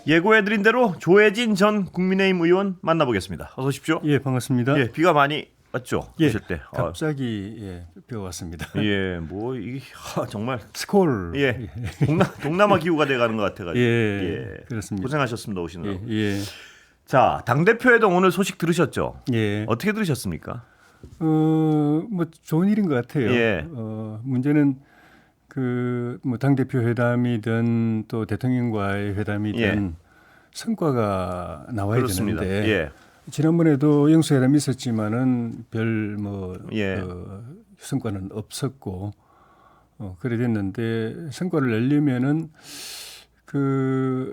예고해드린 대로 조혜진 전 국민의힘 의원 만나보겠습니다. 어서 오십시오. 예, 반갑습니다. 예, 비가 많이 왔죠? 예, 오실 때. 갑자기 비가 왔습니다. 예, 뭐 이게 정말 스콜. 예, 동남아 기후가 돼가는 것 같아가지고. 예, 그렇습니다. 고생하셨습니다 오시느라고. 예. 자, 당 대표회동 오늘 소식 들으셨죠? 예. 어떻게 들으셨습니까? 뭐 좋은 일인 것 같아요. 예. 문제는 뭐 당 대표 회담이든 또 대통령과의 회담이든 예. 성과가 나와야 그렇습니다. 되는데. 예. 지난번에도 영수회담이 있었지만은 별 예. 성과는 없었고 그래 됐는데 성과를 내려면은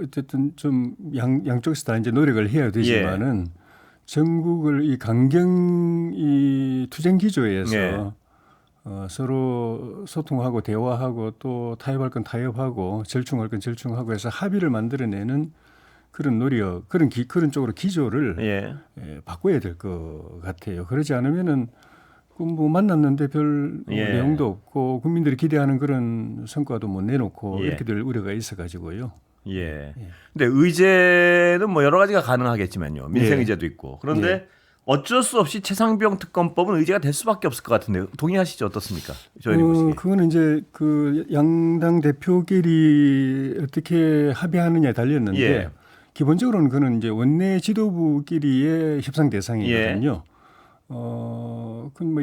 어쨌든 좀 양쪽에서 다 이제 노력을 해야 되지만은 전국을 이 강경 이 투쟁 기조에서 예. 서로 소통하고 대화하고 또 타협할 건 타협하고 절충할 건 절충하고 해서 합의를 만들어내는 그런 노력, 그런 쪽으로 기조를 바꿔야 될 것 같아요. 그러지 않으면은 뭐 만났는데 별 내용도 없고 국민들이 기대하는 그런 성과도 못 내놓고 이렇게 될 우려가 있어가지고요. 예. 근데 의제는 뭐 여러 가지가 가능하겠지만요. 민생 의제도 있고. 그런데 어쩔 수 없이 최상병 특검법은 의제가 될 수밖에 없을 것 같은데 동의하시죠? 어떻습니까? 그거는 이제 양당 대표끼리 어떻게 합의하느냐에 달렸는데. 기본적으로는 그는 이제 원내 지도부끼리의 협상 대상이거든요. 그 뭐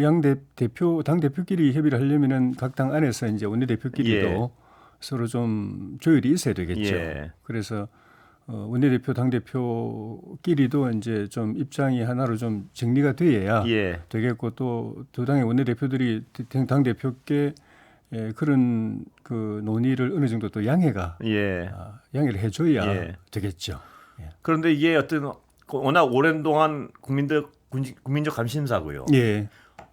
당 대표끼리 협의를 하려면은 각 당 안에서 이제 원내 대표끼리도 서로 좀 조율이 있어야 되겠죠. 그래서 원내 대표 당 대표끼리도 이제 좀 입장이 하나로 좀 정리가 돼야 되겠고 또 두 당의 원내 대표들이 당 대표께 그런 논의를 어느 정도 또 양해를 해줘야 되겠죠. 그런데 이게 워낙 오랜 동안 국민적 관심사고요.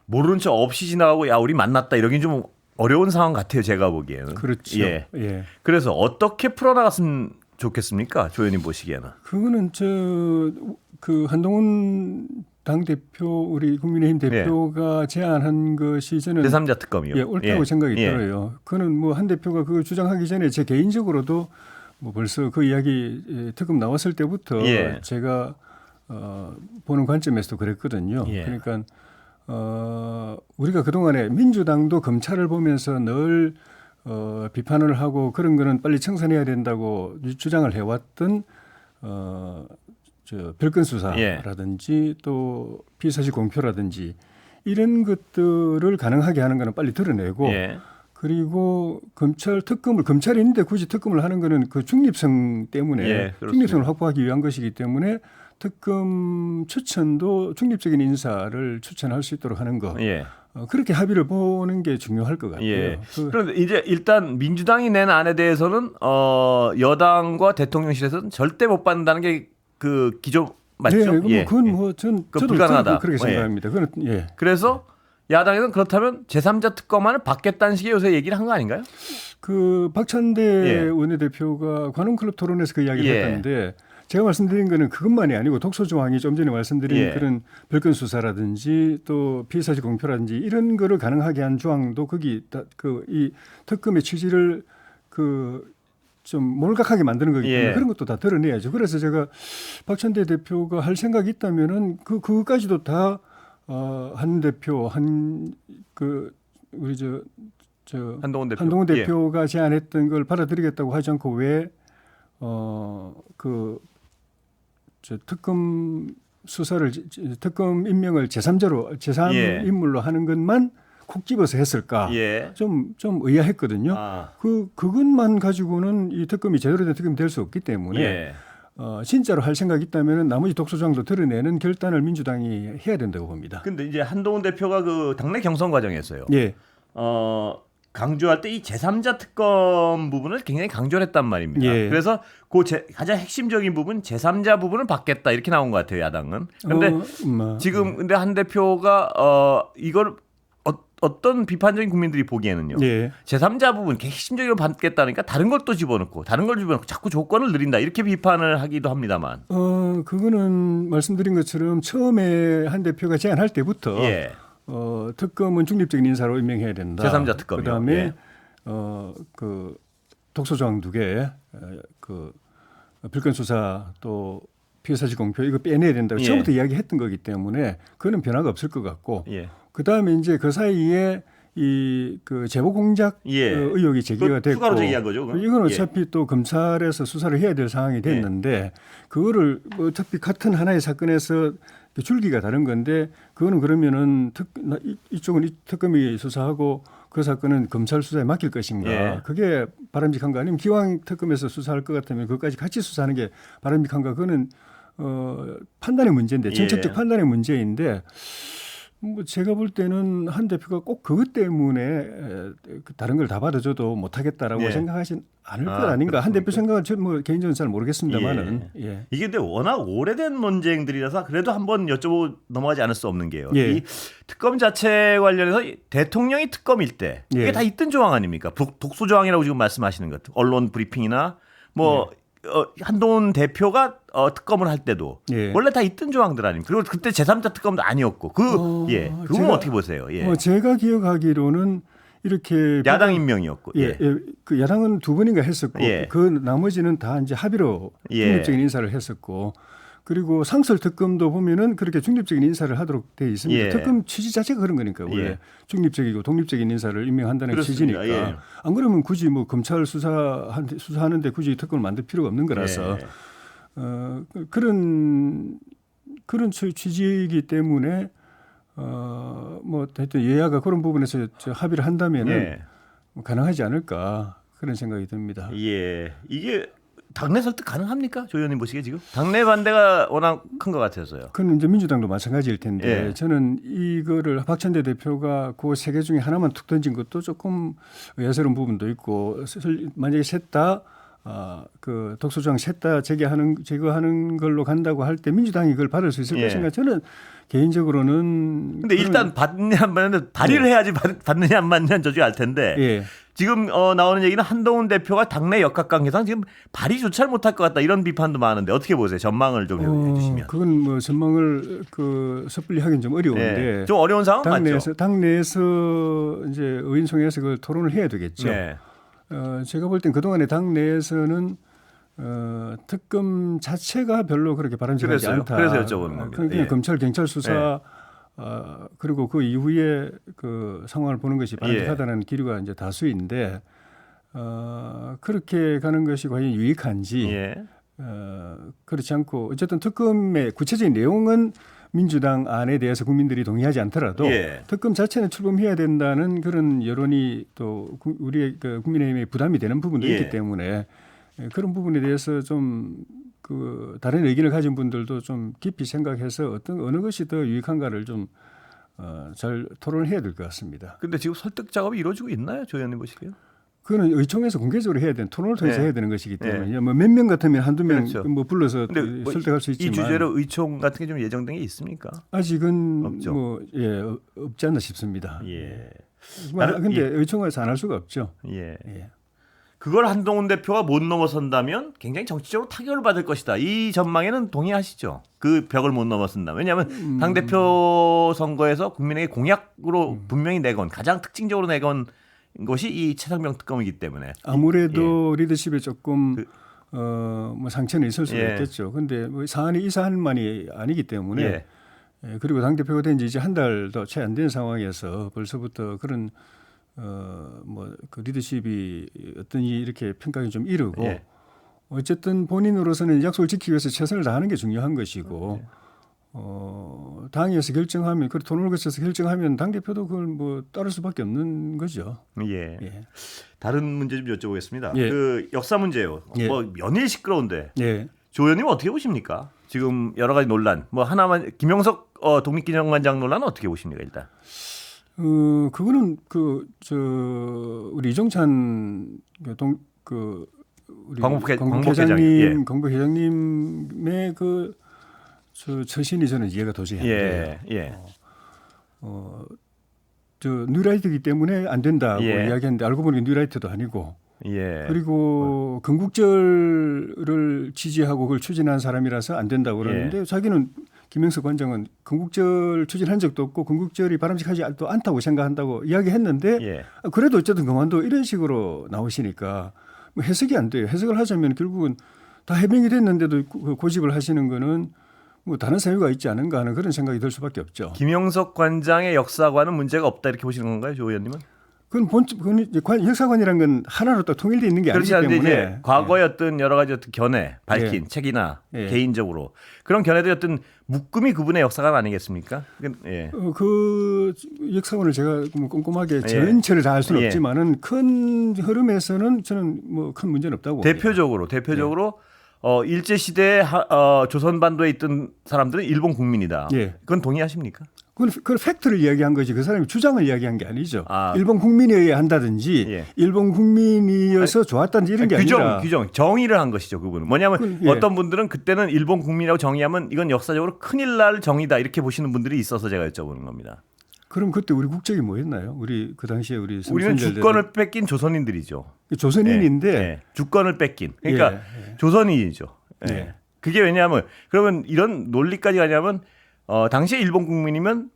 모르는 척 없이 지나가고 야 우리 만났다 이러긴 좀 어려운 상황 같아요. 제가 보기에는. 그렇죠. 그래서 어떻게 풀어나갔으면 좋겠습니까? 조 의원님 보시기에는. 그거는 한동훈 당대표 우리 국민의힘 대표가 제안한 것이 저는 제3자 특검이요. 옳다고 생각이 들어요. 그는 뭐 한 대표가 그거 주장하기 전에 제 개인적으로도 뭐 벌써 그 이야기 특검 나왔을 때부터 제가 보는 관점에서도 그랬거든요. 그러니까 우리가 그동안에 민주당도 검찰을 보면서 늘 비판을 하고 그런 거는 빨리 청산해야 된다고 주장을 해왔던 별건 수사라든지 또 피의사실 공표라든지 이런 것들을 가능하게 하는 거는 빨리 드러내고 그리고 검찰이 있는데 굳이 특검을 하는 거는 그 중립성 때문에 중립성을 확보하기 위한 것이기 때문에 특검 추천도 중립적인 인사를 추천할 수 있도록 하는 거 그렇게 합의를 보는 게 중요할 것 같아요. 그런데 이제 일단 민주당이 낸 안에 대해서는 여당과 대통령실에서는 절대 못 받는다는 게 그 기조 맞죠? 그건 저도 불가능하다. 그렇게 생각합니다. 그래서 야당에서는 그렇다면 제3자 특검안을 받겠다는 식의 요새 얘기를 한 거 아닌가요? 박찬대 원내대표가 관훈클럽 토론에서 그 이야기를 했는데 제가 말씀드린 거는 그것만이 아니고 독소조항이 좀 전에 말씀드린 그런 별건 수사라든지 또 피의사실 공표라든지 이런 거를 가능하게 한 조항도 거기 이 특검의 취지를 좀 몰각하게 만드는 거기 때문에 그런 것도 다 드러내야죠. 그래서 제가 박찬대 대표가 할 생각이 있다면은 그것까지도 다 한 대표 우리 한동훈 대표가 제안했던 걸 받아들이겠다고 하지 않고 왜 특검 임명을 제3 인물로 하는 것만 콕 집어서 했을까? 좀 의아했거든요. 그것만 가지고는 이 특검이 제대로 된 특검이 될 수 없기 때문에 진짜로 할 생각이 있다면 나머지 독소조항도 드러내는 결단을 민주당이 해야 된다고 봅니다. 그런데 이제 한동훈 대표가 그 당내 경선 과정에서요. 강조할 때 이 제3자 특검 부분을 굉장히 강조를 했단 말입니다. 그래서 가장 핵심적인 부분 제3자 부분을 받겠다 이렇게 나온 것 같아요. 야당은. 그런데 지금 근데 한 대표가 이걸 어떤 비판적인 국민들이 보기에는요. 제3자 부분 핵심적으로 받겠다니까 다른 걸 또 집어넣고 자꾸 조건을 늘린다 이렇게 비판을 하기도 합니다만. 그거는 말씀드린 것처럼 처음에 한 대표가 제안할 때부터 특검은 중립적인 인사로 임명해야 된다. 제3자 특검이요. 그다음에 독소조항 2개 별건 수사 또 피해 사실 공표 이거 빼내야 된다고 처음부터 이야기했던 거기 때문에 그거는 변화가 없을 것 같고 그 다음에 이제 그 사이에 이 그 제보 공작 의혹이 제기가 됐고 추가로 제기한 거죠. 그건? 이건 어차피 또 검찰에서 수사를 해야 될 상황이 됐는데 그거를 어차피 같은 하나의 사건에서 줄기가 다른 건데 그거는 그러면은 이쪽은 특검이 수사하고 그 사건은 검찰 수사에 맡길 것인가 그게 바람직한가 아니면 기왕 특검에서 수사할 것 같으면 그것까지 같이 수사하는 게 바람직한가 그거는 판단의 문제인데 정책적 판단의 문제인데 뭐 제가 볼 때는 한 대표가 꼭 그것 때문에 다른 걸 다 받아줘도 못하겠다라고 생각하진 않을 것 아닌가. 한 대표 생각은 뭐 개인적으로 잘 모르겠습니다만은 이게 근데 워낙 오래된 논쟁들이라서 그래도 한번 여쭤보고 넘어가지 않을 수 없는 게요. 이 특검 자체 관련해서 대통령이 특검일 때 이게 다 있던 조항 아닙니까? 독소 조항이라고 지금 말씀하시는 것. 언론 브리핑이나 뭐 한동훈 대표가 특검을 할 때도 원래 다 있던 조항들 아닙니까? 그리고 그때 제3자 특검도 아니었고 그건 어떻게 보세요? 제가 기억하기로는 이렇게 야당 임명이었고 그 야당은 두 번인가 했었고 그 나머지는 다 이제 합의로 중립적인 인사를 했었고 그리고 상설 특검도 보면은 그렇게 중립적인 인사를 하도록 돼 있습니다. 특검 취지 자체가 그런 거니까 원래 중립적이고 독립적인 인사를 임명한다는 그렇습니다. 취지니까 안 그러면 굳이 뭐 검찰 수사하는데 굳이 특검을 만들 필요가 없는 거라서 그런 취지이기 때문에 뭐 하여튼 여야가 그런 부분에서 합의를 한다면은 가능하지 않을까 그런 생각이 듭니다. 이게 당내 설득 가능합니까? 조 의원님 보시기에 지금 당내 반대가 워낙 큰 것 같아서요. 그건 이제 민주당도 마찬가지일 텐데 저는 이거를 박찬대 대표가 그 세 개 중에 하나만 툭 던진 것도 조금 의아스러운 부분도 있고 만약에 셋 다 그 독소조항 셋 다 제거하는 걸로 간다고 할 때 민주당이 이걸 받을 수 있을 것인가 저는 개인적으로는. 근데 일단 받느냐 안 받느냐 발의를 해야지 받느냐 안 받느냐 저쪽이 알 텐데 지금 나오는 얘기는 한동훈 대표가 당내 역학관계상 지금 발의조차 못할 것 같다 이런 비판도 많은데 어떻게 보세요? 전망을 좀 해주시면. 그건 뭐 전망을 섣불리 하긴 좀 어려운데 좀 어려운 상황 맞죠? 당내에서 이제 의인송에서 그걸 토론을 해야 되겠죠. 제가 볼 땐 그동안에 당내에서는 특검 자체가 별로 그렇게 바람직하지 않다. 그래서 여쭤보는 겁니다. 그냥 검찰 경찰 수사 그리고 그 이후에 그 상황을 보는 것이 바람직하다는 기류가 이제 다수인데 그렇게 가는 것이 과연 유익한지 그렇지 않고 어쨌든 특검의 구체적인 내용은 민주당 안에 대해서 국민들이 동의하지 않더라도 특검 자체는 출범해야 된다는 그런 여론이 또 우리의 국민의힘에 부담이 되는 부분도 있기 때문에 그런 부분에 대해서 좀 그 다른 의견을 가진 분들도 좀 깊이 생각해서 어느 것이 더 유익한가를 좀 잘 토론을 해야 될 것 같습니다. 그런데 지금 설득 작업이 이루어지고 있나요, 조 의원님 보시기에요? 그거는 의총에서 공개적으로 해야 되는 토론을 통해서 해야 되는 것이기 때문에 뭐 몇 명 같으면 한두 명 뭐 불러서 설득할 수 있지만 이 주제로 의총 같은 게 좀 예정된 게 있습니까? 아직은 없죠. 뭐 없지 않나 싶습니다. 근데 의총에서 안 할 수가 없죠. 그걸 한동훈 대표가 못 넘어선다면 굉장히 정치적으로 타격을 받을 것이다. 이 전망에는 동의하시죠? 그 벽을 못 넘어선다. 왜냐하면 당대표 선거에서 국민에게 공약으로 분명히 내건 가장 특징적으로 내건 것이 이 최상병 특검이기 때문에 아무래도 리더십에 조금 뭐 상처는 있을 수가 있겠죠. 그런데 뭐 사안이 이 사안만이 아니기 때문에 그리고 당대표가 된 지 이제 한 달도 채 안 된 상황에서 벌써부터 그런 뭐 그 리더십이 어떤 이렇게 평가가 좀 이르고 어쨌든 본인으로서는 약속을 지키기 위해서 최선을 다하는 게 중요한 것이고 당에서 결정하면 그 돈을 거쳐서 결정하면 당 대표도 그걸 뭐 따를 수밖에 없는 거죠. 다른 문제 좀 여쭤보겠습니다. 그 역사 문제요. 뭐 연일 시끄러운데 조 의원님 어떻게 보십니까? 지금 여러 가지 논란. 뭐 하나만 김영석 독립기념관장 논란은 어떻게 보십니까 일단? 그거는 우리 이종찬 우리 광복회장님의 처신이 저는 이해가 도저히 안 돼요. 뉴라이트이기 때문에 안 된다고 이야기했는데 알고 보니 뉴라이트도 아니고 그리고 건국절을 지지하고 그걸 추진한 사람이라서 안 된다고 그러는데 자기는 김영석 관장은 건국절 추진한 적도 없고 건국절이 바람직하지 않다고 생각한다고 이야기했는데 그래도 어쨌든 그만둬 이런 식으로 나오시니까 뭐 해석이 안 돼요. 해석을 하자면 결국은 다 해명이 됐는데도 고집을 하시는 거는 뭐 다른 사유가 있지 않은가 하는 그런 생각이 들 수밖에 없죠. 김영석 관장의 역사관은 문제가 없다 이렇게 보시는 건가요, 조 의원님은? 그건 이제 역사관이란 건 하나로 딱 통일되어 있는 게 아니기 때문에 이제 과거의 어떤 여러 가지 어떤 견해 밝힌 책이나 개인적으로 그런 견해들이 어떤 묶음이 그분의 역사관 아니겠습니까? 그 역사관을 제가 뭐 꼼꼼하게 전체를 다 알 수는 없지만은 큰 흐름에서는 저는 뭐 큰 문제는 없다고 봅니다. 대표적으로 일제 시대에 조선 반도에 있던 사람들은 일본 국민이다. 그건 동의하십니까? 그건 팩트를 이야기한 거지 그 사람이 주장을 이야기한 게 아니죠. 일본 국민이어야 한다든지 일본 국민이어서 좋았다든지 이런 게 아니라 규정 정의를 한 것이죠. 그분은 뭐냐면 어떤 분들은 그때는 일본 국민이라고 정의하면 이건 역사적으로 큰일 날 정의다 이렇게 보시는 분들이 있어서 제가 여쭤보는 겁니다. 그럼 그때 우리 국적이 뭐였나요? 우리 그 당시에 우리는 주권을 뺏긴 조선인들이죠. 조선인인데 주권을 뺏긴 그러니까 조선인이죠. 그게 왜냐하면 그러면 이런 논리까지 가냐면 당시에 일본 국민이면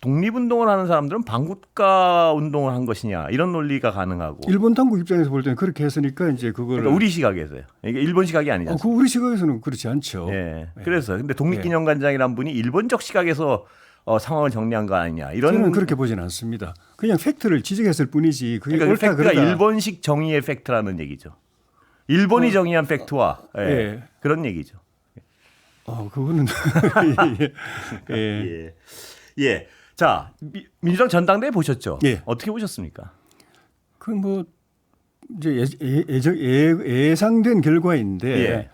독립운동을 하는 사람들은 반국가 운동을 한 것이냐 이런 논리가 가능하고 일본 당국 입장에서 볼 때는 그렇게 했으니까 이제 그걸 그러니까 우리 시각에서요. 이게 일본 시각이 아니죠. 그 우리 시각에서는 그렇지 않죠. 그래서 근데 독립기념관장이란 분이 일본적 시각에서 상황을 정리한 거 아니냐 이런 저는 그렇게 보지는 않습니다. 그냥 팩트를 지적했을 뿐이지 그게 그러니까 옳다 팩트가 그러다. 일본식 정의의 팩트라는 얘기죠. 일본이 정의한 팩트와 그런 얘기죠. 그거는 자 민주당 전당대회 보셨죠? 어떻게 보셨습니까? 그 뭐 이제 예상된 결과인데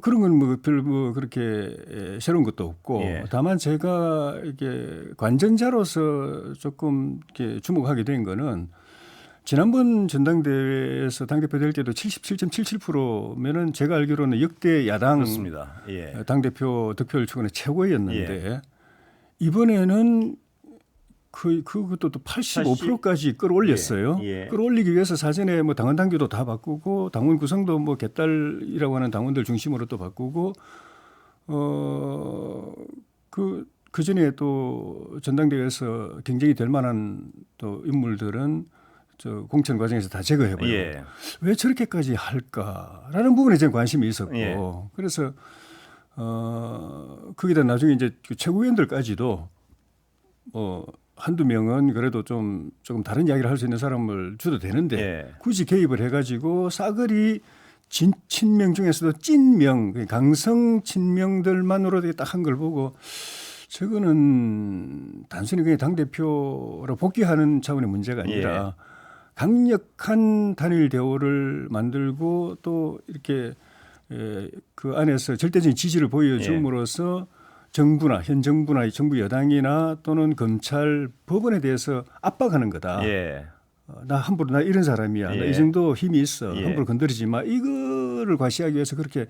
그런 건 뭐 별 뭐 그렇게 새로운 것도 없고 다만 제가 이게 관전자로서 조금 이렇게 주목하게 된 거는 지난번 전당대회에서 당대표 될 때도 77.77%면은 제가 알기로는 역대 야당 당대표 득표율 중에 최고였는데 이번에는 그것도 또 85%까지 끌어올렸어요. 끌어올리기 위해서 사전에 뭐 당원 당규도 다 바꾸고 당원 구성도 뭐 개딸이라고 하는 당원들 중심으로 또 바꾸고 그 전에 또 전당대회에서 경쟁이 될 만한 또 인물들은 저 공천 과정에서 다 제거해버리고 왜 저렇게까지 할까라는 부분에 제 관심이 있었고 그래서 거기다 나중에 이제 최고위원들까지도 한두 명은 그래도 조금 다른 이야기를 할 수 있는 사람을 줘도 되는데 굳이 개입을 해가지고 싸그리 친명 중에서도 찐명 강성 친명들만으로 딱 한 걸 보고 저거는 단순히 그냥 당대표로 복귀하는 차원의 문제가 아니라 강력한 단일 대우를 만들고 또 이렇게 그 안에서 절대적인 지지를 보여줌으로써 정부나 현 정부나 정부 여당이나 또는 검찰 법원에 대해서 압박하는 거다. 나 함부로 나 이런 사람이야. 나 이 정도 힘이 있어. 함부로 건드리지 마. 이거를 과시하기 위해서 그렇게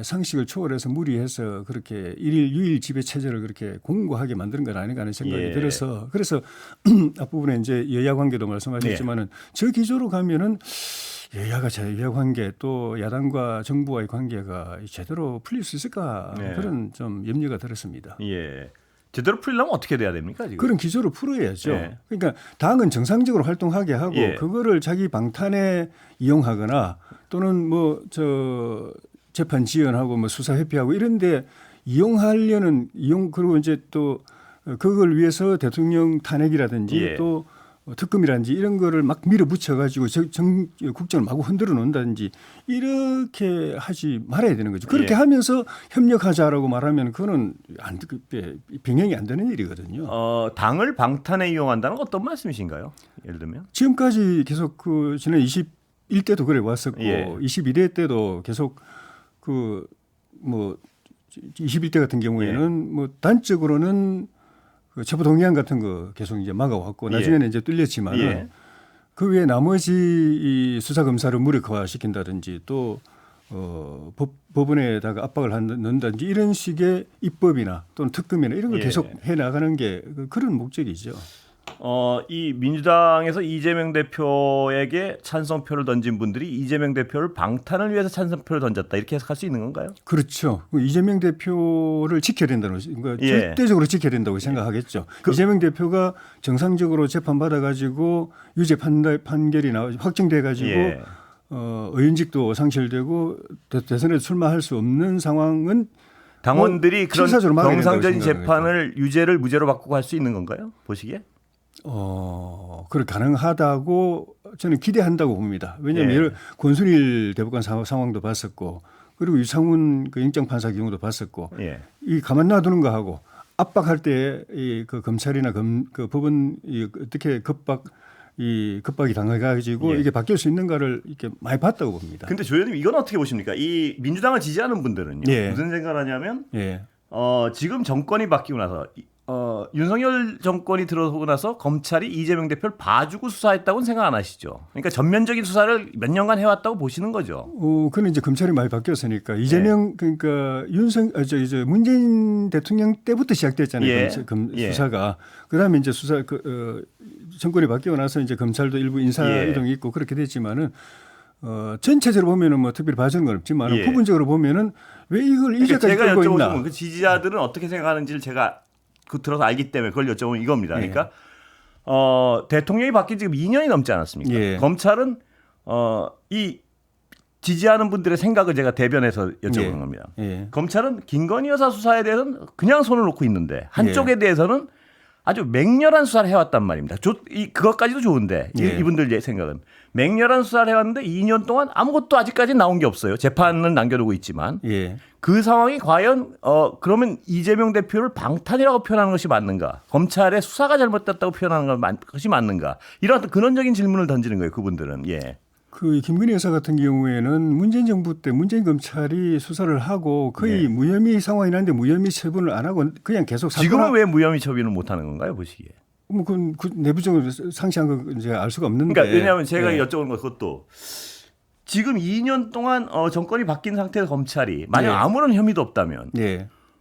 상식을 초월해서 무리해서 그렇게 일일 유일 지배 체제를 그렇게 공고하게 만드는 건 아닌가 하는 생각이 들어서 그래서 앞부분에 이제 여야 관계도 말씀하셨지만은 저 기조로 가면은 여야가 여야 관계 또 야당과 정부와의 관계가 제대로 풀릴 수 있을까 그런 좀 염려가 들었습니다. 제대로 풀리려면 어떻게 돼야 됩니까? 지금? 그런 기조로 풀어야죠. 그러니까 당은 정상적으로 활동하게 하고 그거를 자기 방탄에 이용하거나 또는 뭐 재판 지연하고 뭐 수사 회피하고 이런데 이용하려는 그리고 이제 또 그걸 위해서 대통령 탄핵이라든지 또 특검이라든지 이런 거를 막 밀어붙여 가지고 국정을 마구 흔들어 놓는다든지 이렇게 하지 말아야 되는 거죠. 그렇게 하면서 협력하자라고 말하면 그거는 병행이 안 되는 일이거든요. 당을 방탄에 이용한다는 건 어떤 말씀이신가요? 예를 들면 지금까지 계속 그 지난 21대도 그래 왔었고 22대 때도 계속 그 뭐 21대 같은 경우에는 뭐 단적으로는 그 체포 동의안 같은 거 계속 이제 막아왔고 나중에는 이제 뚫렸지만은 그 외에 나머지 이 수사 검사를 무력화시킨다든지 또 법원에다가 압박을 넣는다든지 이런 식의 입법이나 또는 특검이나 이런 걸 계속 해 나가는 게 그런 목적이죠. 이 민주당에서 이재명 대표에게 찬성표를 던진 분들이 이재명 대표를 방탄을 위해서 찬성표를 던졌다 이렇게 해석할 수 있는 건가요? 그렇죠. 이재명 대표를 지켜야 된다는 그러니까 절대적으로 지켜야 된다고 생각하겠죠. 이재명 대표가 정상적으로 재판받아가지고 유죄 판결이 확정돼가지고 의원직도 상실되고 대선에 출마할 수 없는 상황은 당원들이 그런 정상적인 재판을 유죄를 무죄로 바꾸고 할 수 있는 건가요? 보시기에? 그럴 가능하다고 저는 기대한다고 봅니다. 왜냐하면 권순일 대법관 상황도 봤었고 그리고 유상훈 그 영장판사 경우도 봤었고 이 가만 놔두는 거 하고 압박할 때 그 검찰이나 그 법원이 어떻게 급박이 당해가지고 이게 바뀔 수 있는가를 이렇게 많이 봤다고 봅니다. 근데 조 의원님 이건 어떻게 보십니까? 이 민주당을 지지하는 분들은요. 무슨 생각을 하냐면 지금 정권이 바뀌고 나서 윤석열 정권이 들어오고 나서 검찰이 이재명 대표를 봐주고 수사했다고는 생각 안 하시죠? 그러니까 전면적인 수사를 몇 년간 해왔다고 보시는 거죠. 그는 이제 검찰이 많이 바뀌었으니까 이재명 그러니까 문재인 대통령 때부터 시작됐잖아요. 수사가. 그다음에 이제 정권이 바뀌고 나서 이제 검찰도 일부 인사 이동이 있고 그렇게 됐지만은 전체적으로 보면은 뭐 특별히 봐주는 건 없지만 부분적으로 보면은 왜 이걸 이제까지 제가 끌고 있나? 그 지지자들은 어떻게 생각하는지를 제가 들어서 알기 때문에 그걸 여쭤보면 이겁니다. 그러니까 대통령이 바뀐 지금 2년이 넘지 않았습니까? 검찰은 이 지지하는 분들의 생각을 제가 대변해서 여쭤보는 겁니다. 검찰은 김건희 여사 수사에 대해서는 그냥 손을 놓고 있는데 한쪽에 대해서는 아주 맹렬한 수사를 해왔단 말입니다. 그것까지도 좋은데 이분들 생각은 맹렬한 수사를 해왔는데 2년 동안 아무것도 아직까지 나온 게 없어요. 재판은 남겨두고 있지만 그 상황이 과연 그러면 이재명 대표를 방탄이라고 표현하는 것이 맞는가? 검찰의 수사가 잘못됐다고 표현하는 것이 맞는가? 이런 근원적인 질문을 던지는 거예요. 그분들은. 그 김건희 여사 같은 경우에는 문재인 정부 때 문재인 검찰이 수사를 하고 거의 무혐의 상황이 났는데 무혐의 처분을 안 하고 그냥 계속 지금은 왜 무혐의 처분을 못 하는 건가요, 보시기에? 뭐 그 내부적으로 상세한 거 이제 알 수가 없는데. 그러니까 왜냐하면 제가 여쭤본 건 그것도 지금 2년 동안 정권이 바뀐 상태에서 검찰이 만약 아무런 혐의도 없다면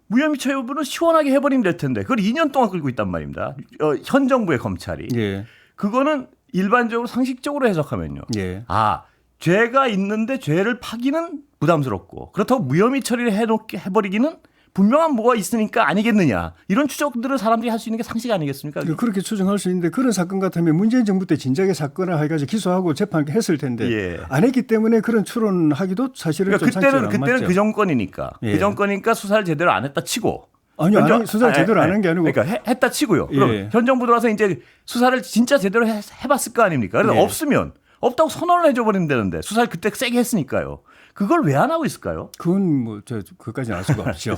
무혐의 처분을 시원하게 해버리면 될 텐데 그걸 2년 동안 끌고 있단 말입니다. 현 정부의 검찰이. 그거는 일반적으로 상식적으로 해석하면요. 죄가 있는데 죄를 파기는 부담스럽고 그렇다고 무혐의 처리를 해버리기는 분명한 뭐가 있으니까 아니겠느냐. 이런 추정들을 사람들이 할 수 있는 게 상식 아니겠습니까? 그렇게 추정할 수 있는데 그런 사건 같으면 문재인 정부 때 진작에 사건을 해가지고 기소하고 재판했을 텐데 안 했기 때문에 그런 추론하기도 사실은 그러니까 그때는 그 정권이니까 그 정권이니까 수사를 제대로 안 했다 치고 아니요. 수사를 제대로 안 한 게 아니고. 그러니까 했다 치고요. 그럼 현 정부 들어와서 이제 수사를 진짜 제대로 해봤을 거 아닙니까? 그래서 없다고 선언을 해줘버리면 되는데 수사를 그때 세게 했으니까요. 그걸 왜 안 하고 있을까요? 그건 그것까지는 알 수가 없죠.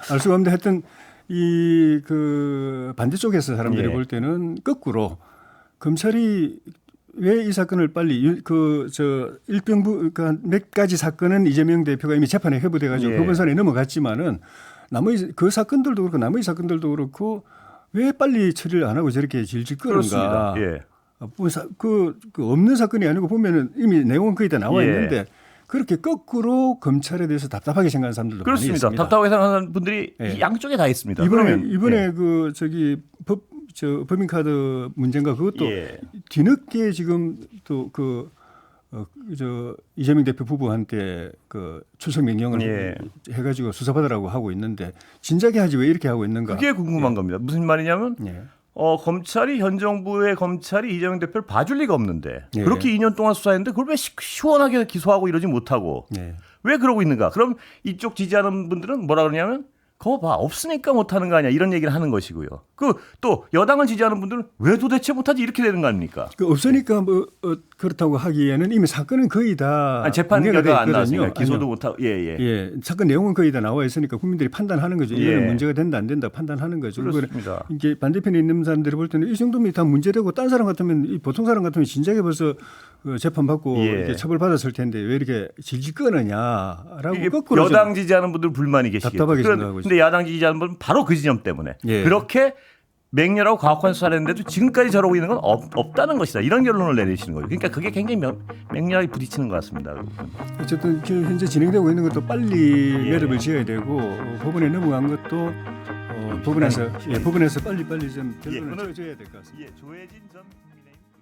알 수가 없는데 하여튼 그 반대쪽에서 사람들이 볼 때는 거꾸로 검찰이 왜 이 사건을 빨리 그러니까 몇 가지 사건은 이재명 대표가 이미 재판에 회부돼가지고 법원선에 넘어갔지만은 나머지 그 사건들도 그렇고 나머지 사건들도 그렇고 왜 빨리 처리를 안 하고 저렇게 질질 끄는가? 그 없는 사건이 아니고 보면은 이미 내용은 거의 다 나와 있는데 그렇게 거꾸로 검찰에 대해서 답답하게 생각하는 사람들도 그렇습니다. 많이 있습니다. 답답하게 생각하는 분들이 양쪽에 다 있습니다. 이번에 법인카드 문제인가 그것도 뒤늦게 지금 또 이재명 대표 부부한테 그 출석 명령을 해가지고 수사받으라고 하고 있는데 진작에 하지 왜 이렇게 하고 있는가? 그게 궁금한 겁니다. 무슨 말이냐면 검찰이 현 정부의 검찰이 이재명 대표를 봐줄 리가 없는데 그렇게 2년 동안 수사했는데 그걸 왜 시원하게 기소하고 이러지 못하고 왜 그러고 있는가? 그럼 이쪽 지지하는 분들은 뭐라 그러냐면 그거 봐 없으니까 못하는 거 아니야 이런 얘기를 하는 것이고요. 또 여당을 지지하는 분들은 왜 도대체 못하지 이렇게 되는 거 아닙니까? 없으니까 뭐 그렇다고 하기에는 이미 사건은 거의 다 재판 결과가 안 나왔으니까 기소도 못하고 사건 내용은 거의 다 나와 있으니까 국민들이 판단하는 거죠. 이거는 문제가 된다 안 된다 판단하는 거죠. 그렇습니다. 이게 반대편에 있는 사람들이 볼 때는 이 정도면 다 문제되고 딴 사람 같으면 보통 사람 같으면 진작에 벌써 재판 받고 이렇게 처벌 받았을 텐데 왜 이렇게 질질 끄느냐라고 거꾸로 여당 지지하는 분들 불만이 계시겠죠. 답답하게 생각하고 있습니다. 근데 야당 지지하는 분은 바로 그 지점 때문에 그렇게 맹렬하고 과학한 수사를 했는데도 지금까지 저러고 있는 건 없다는 것이다. 이런 결론을 내리시는 거죠. 그러니까 그게 굉장히 맹렬하게 부딪히는 것 같습니다. 어쨌든 현재 진행되고 있는 것도 빨리 매듭을 지어야 되고 법원에 넘어간 것도 법원에서 빨리 좀 결론을 지어야 될 것 같습니다. 조혜진 전